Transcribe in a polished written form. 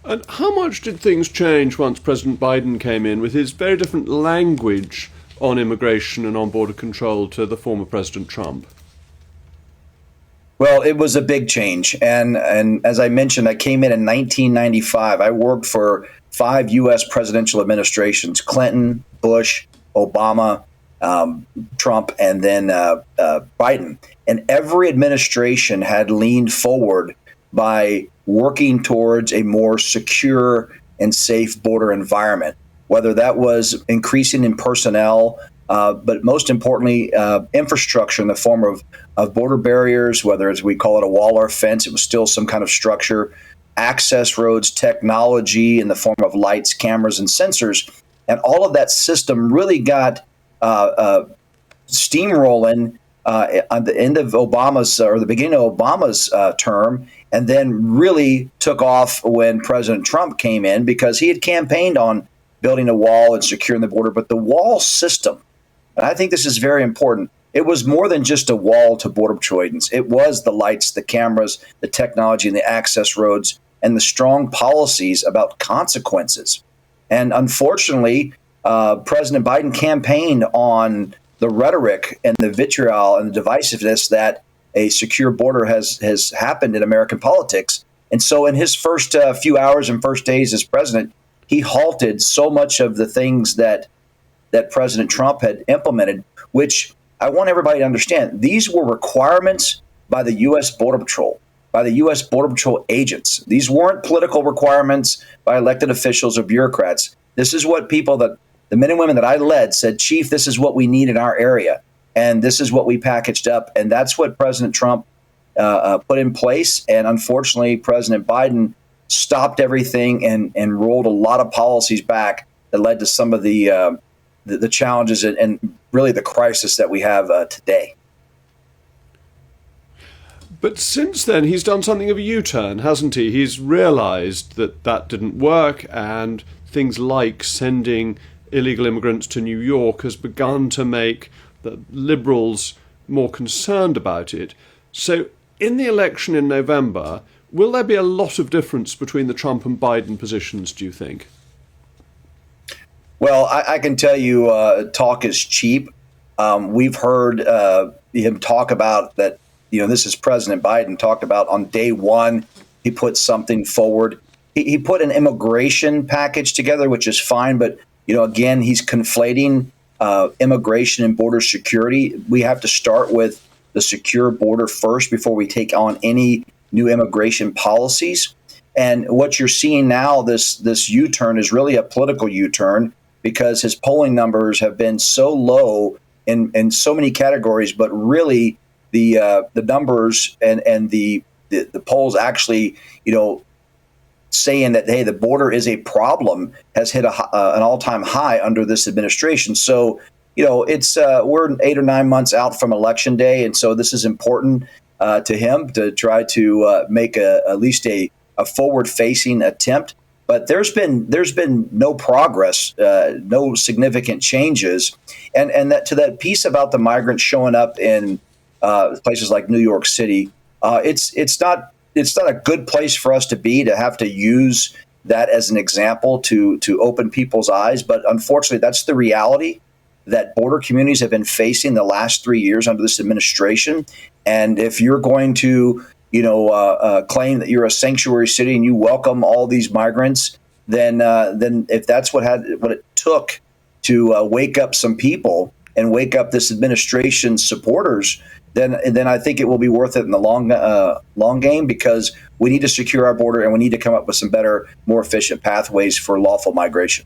And how much did things change once President Biden came in with his very different language on immigration and on border control to the former President Trump? Well, it was a big change. And as I mentioned, I came in 1995. I worked for 5 U.S. presidential administrations: Clinton, Bush, Obama, Trump, and then Biden. And every administration had leaned forward by working towards a more secure and safe border environment, whether that was increasing in personnel, but most importantly, infrastructure in the form of border barriers, whether as we call it a wall or a fence, it was still some kind of structure, access roads, technology in the form of lights, cameras, and sensors. And all of that system really got steamrolling at the end of Obama's or the beginning of Obama's term, and then really took off when President Trump came in because he had campaigned on building a wall and securing the border. But the wall system, and I think this is very important, it was more than just a wall to Border Patrol agents. It was the lights, the cameras, the technology, and the access roads, and the strong policies about consequences. And unfortunately, President Biden campaigned on the rhetoric and the vitriol and the divisiveness that a secure border has happened in American politics. And so in his first few hours and first days as president, he halted so much of the things that President Trump had implemented, which I want everybody to understand. These were requirements by the U.S. Border Patrol, by the U.S. Border Patrol agents. These weren't political requirements by elected officials or bureaucrats. This is what people, the men and women that I led, said, Chief, this is what we need in our area. And this is what we packaged up. And that's what President Trump put in place. And unfortunately, President Biden stopped everything and rolled a lot of policies back that led to some of the challenges and really the crisis that we have today. But since then, he's done something of a U-turn, hasn't he? He's realised that that didn't work, and things like sending illegal immigrants to New York has begun to make the Liberals more concerned about it. So in the election in November, will there be a lot of difference between the Trump and Biden positions, do you think? Well, I can tell you talk is cheap. We've heard him talk about that, this is President Biden talked about on day one, he put something forward. He put an immigration package together, which is fine. But, again, he's conflating immigration and border security. We have to start with the secure border first before we take on any new immigration policies. And what you're seeing now, this U-turn is really a political U-turn because his polling numbers have been so low in so many categories, but really the numbers and the polls actually, saying that, hey, the border is a problem has hit an all-time high under this administration. So, it's we're 8 or 9 months out from Election Day, and so this is important to him to try to make at least a forward-facing attempt. But there's been no progress, no significant changes, and that to that piece about the migrants showing up in places like New York City, it's not a good place for us to be, to have to use that as an example to open people's eyes. But unfortunately, that's the reality that border communities have been facing the last 3 years under this administration. And if you're going to claim that you're a sanctuary city and you welcome all these migrants, then if that's what it took to wake up some people and wake up this administration's supporters, then I think it will be worth it in the long game, because we need to secure our border and we need to come up with some better, more efficient pathways for lawful migration.